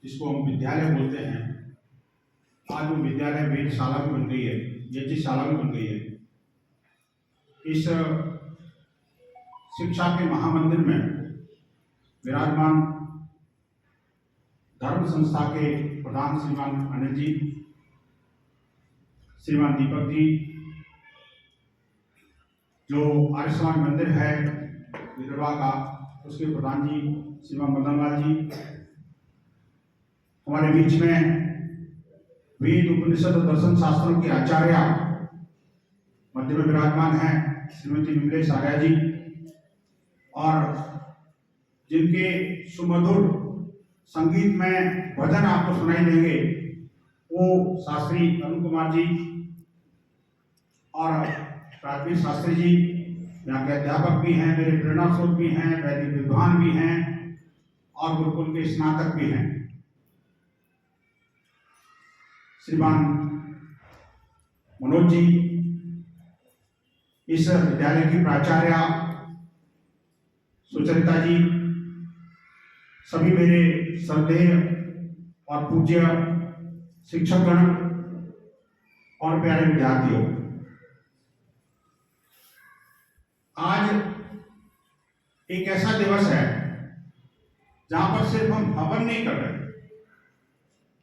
जिसको हम विद्यालय बोलते हैं, आज वो विद्यालय वेदशाला भी बन गई है, यज्ञशाला भी बन गई है। इस शिक्षा के महामंदिर में विराजमान धर्म संस्था के प्रधान श्रीमान अनिल जी, श्रीमान दीपक जी, जो आर्य समाज मंदिर है विदर्भा का, उसके प्रधान जी श्रीमान मदन लाल जी, हमारे बीच में वेद उपनिषद और दर्शन शास्त्रों के आचार्य मध्य में विराजमान हैं श्रीमती विमलेश आर्या जी, और जिनके सुमधुर संगीत में भजन आपको सुनाई देंगे वो शास्त्री अरुण कुमार जी और प्राथमिक शास्त्री जी, यहाँ के अध्यापक भी हैं, मेरे प्रेरणा स्रोत भी हैं, वैदिक विद्वान भी हैं और गुरुकुल के स्नातक भी हैं। श्रीमान मनोज जी, इस विद्यालय की प्राचार्य सुचरिता जी, सभी मेरे श्रद्धेय और पूज्य शिक्षकगण और प्यारे विद्यार्थियों, आज एक ऐसा दिवस है जहां पर सिर्फ हम हवन नहीं कर रहे,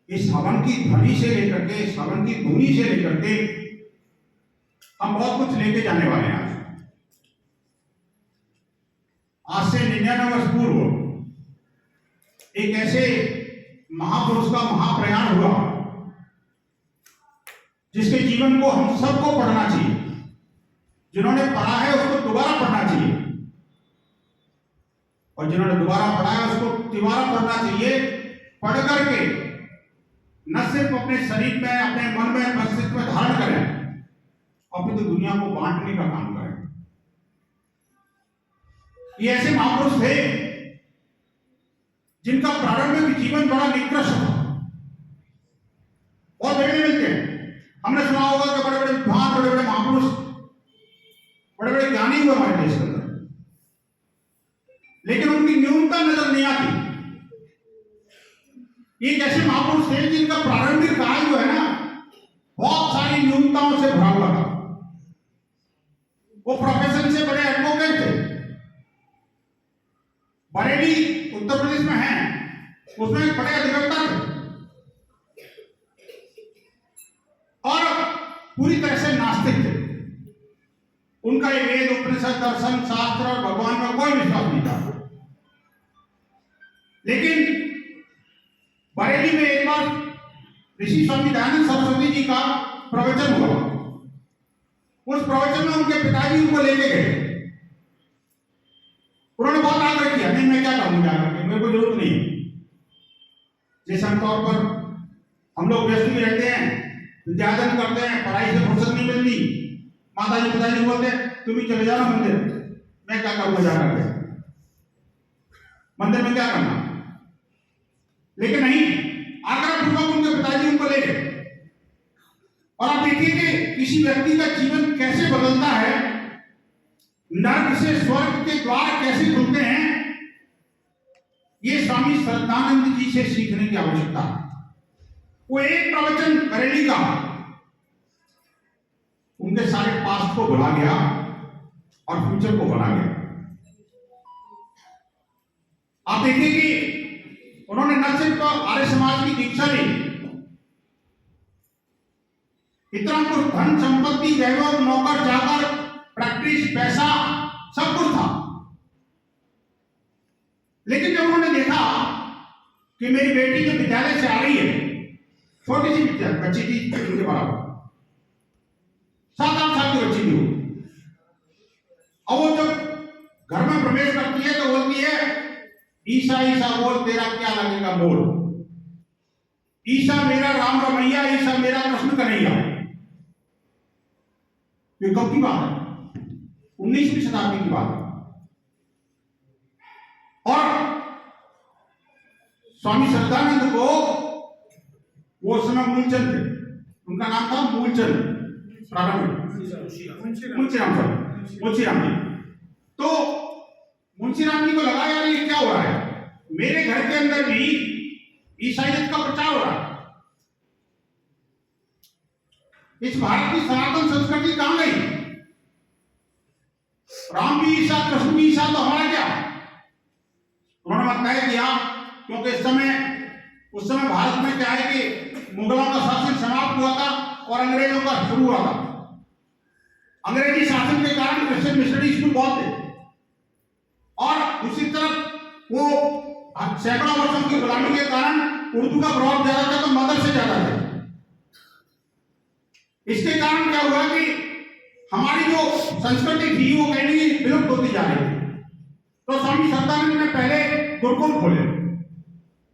इस हवन की ध्वनि से लेकर के, इस हवन की धुनी से लेकर के हम बहुत कुछ लेके जाने वाले हैं। आज से 99 वर्ष पूर्व एक ऐसे महापुरुष का महाप्रयाण हुआ जिसके जीवन को हम सबको पढ़ना चाहिए। जिन्होंने पढ़ा है उसको दोबारा पढ़ना चाहिए, और जिन्होंने दोबारा पढ़ा है उसको तिबारा पढ़ना चाहिए। पढ़ करके न सिर्फ अपने शरीर में, अपने मन में, मस्तिष्क में धारण करें, और फिर दुनिया को बांटने का काम करें। ये ऐसे महापुरुष थे जिनका प्रारंभिक जीवन बड़ा निकृष्ट था। बहुत बड़े मिलते हैं, हमने सुना होगा कि बड़े बड़े विद्वान, बड़े बड़े महापुरुष, बड़े बड़े ज्ञानी हुए हमारे देश के अंदर, लेकिन उनकी न्यूनता नजर नहीं आती। ये ऐसे महापुरुष थे जिनका प्रारंभिक काल जो है ना, बहुत सारी न्यूनताओं से भरा हुआ था। वो प्रोफेशन से बड़े एडवोकेट थे, बरेली उत्तर प्रदेश में है, उसमें एक बड़े अधिवक्ता थे, और पूरी तरह से नास्तिक थे। उनका ये वेद उपनिषद दर्शन शास्त्र और भगवान में कोई विश्वास नहीं था। लेकिन बरेली में एक बार ऋषि स्वामी दयानंद सरस्वती जी का प्रवचन हुआ। उस प्रवचन में उनके पिताजी उनको लेके गए। उन्होंने बहुत आग्रह किया, नहीं मैं क्या करूं जाकर के, मेरे को जरूरत नहीं। जैसे आमतौर पर हम लोग व्यस्त भी रहते हैं, विद्याधन करते हैं, पढ़ाई से फुर्सत नहीं मिलती, माताजी पिताजी बोलते तुम ही चले जाओ मंदिर, मैं क्या करूंगा जाकर के, मंदिर में क्या करना। लेकिन नहीं, आग्रह पूर्वक उनके पिताजी उनको ले गए। और आप देखिए कि किसी व्यक्ति का जीवन कैसे बदलता है, नरक से स्वर्ग के द्वार कैसे खुलते हैं, ये स्वामी श्रद्धानंद जी से सीखने की आवश्यकता है। वो एक प्रवचन बरेली का उनके सारे पास्ट को भुला गया और फ्यूचर को बना गया। आप देखिए कि उन्होंने न सिर्फ आर्य समाज की दीक्षा ली, इतना कुछ धन संपत्ति, वैभव, नौकर चाकर, प्रैक्टिस, पैसा, सब कुछ था। लेकिन जब उन्होंने देखा कि मेरी बेटी जो विद्यालय से आ रही है, छोटी सी बच्ची थी, उनके बराबर 7-8 साल की बच्ची थी वो, और वो जब घर में प्रवेश करती है तो बोलती है ईसा ईसा बोल तेरा क्या लगेगा बोल, ईसा मेरा राम रमैया, ईसा मेरा कृष्ण कन्हैया। ये कब की बात है? 19वीं शताब्दी की बात है। और स्वामी श्रद्धानंद को वो समय मूलचंद थे, उनका नाम था मूलचंद, मुंशीराम जी। तो मुंशीराम जी को लगा यार ये क्या हो रहा है, मेरे घर के अंदर भी ईसाइयत का प्रचार हो रहा है। इस भारत की सनातन संस्कृति कहां गई? राम भी ईसा, कृष्ण भी ईसा, तो हमारा क्या? उन्होंने तय किया, क्योंकि उस समय भारत में क्या है कि मुगलों का शासन समाप्त हुआ था और अंग्रेजों का शुरू हुआ था। अंग्रेजी शासन के कारण क्रिश्चियन मिशनरी स्कूल बहुत थे और दूसरी तरफ वो सैकड़ों वर्षों की गुलामी के कारण उर्दू का प्रभाव ज्यादा था, तो मदर से ज्यादा था। इसके कारण क्या हुआ कि हमारी जो संस्कृति थी वो कहीं विलुप्त होती जा रही थी। तो स्वामी श्रद्धानंद ने पहले गुरुकुल खोले।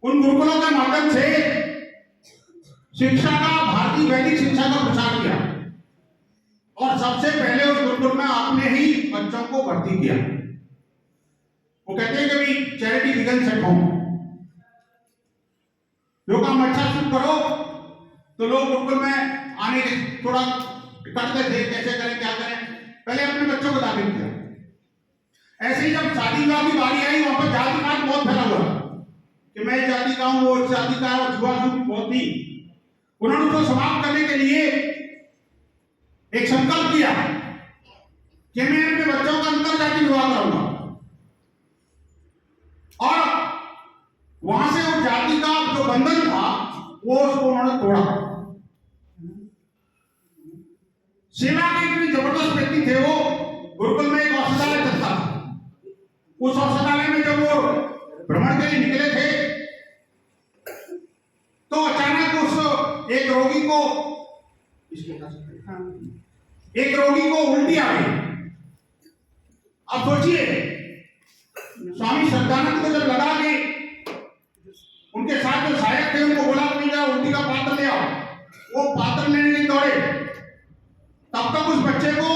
उन गुरुकुलों के माध्यम से शिक्षा का, भारतीय वैदिक शिक्षा का प्रचार किया और सबसे पहले उस गुरुकुल में आपने ही बच्चों को भर्ती किया। वो कहते हैं कि भाई चैरिटी बिगिंस एट होम। जो काम अच्छा शुरू करो तो लोग गुरुकुल में आने के थोड़ा करते थे, कैसे करें क्या करें, पहले अपने बच्चों को दाखिल किया। ऐसे ही जब शादी विवाह की बारी आई, वहां पर जाति पात बहुत फैला हुआ कि मैं इस जाति का हूं, वो इस जाति का है, छुआछूत बहुत थी। उन्होंने उसको समाप्त करने के लिए एक संकल्प किया कि मैं अपने बच्चों का अंतर जाति विवाह कराऊंगा और वहां से उस जाति का जो बंधन था वो उसको उन्होंने तोड़ा। सेवा के इतने जबरदस्त व्यक्ति थे वो। गुरुकुल में एक औषधालय चलता था। उस औषधालय में जब वो भ्रमण के लिए निकले थे तो अचानक उस एक रोगी को उल्टी आ गई। अब सोचिए, स्वामी श्रद्धानंद को जब लगा कि उनके साथ जो सहायक थे उनको बोला नहीं जा, उल्टी का पात्र ले आओ, वो पात्र लेने के दौड़े, तब तक उस बच्चे को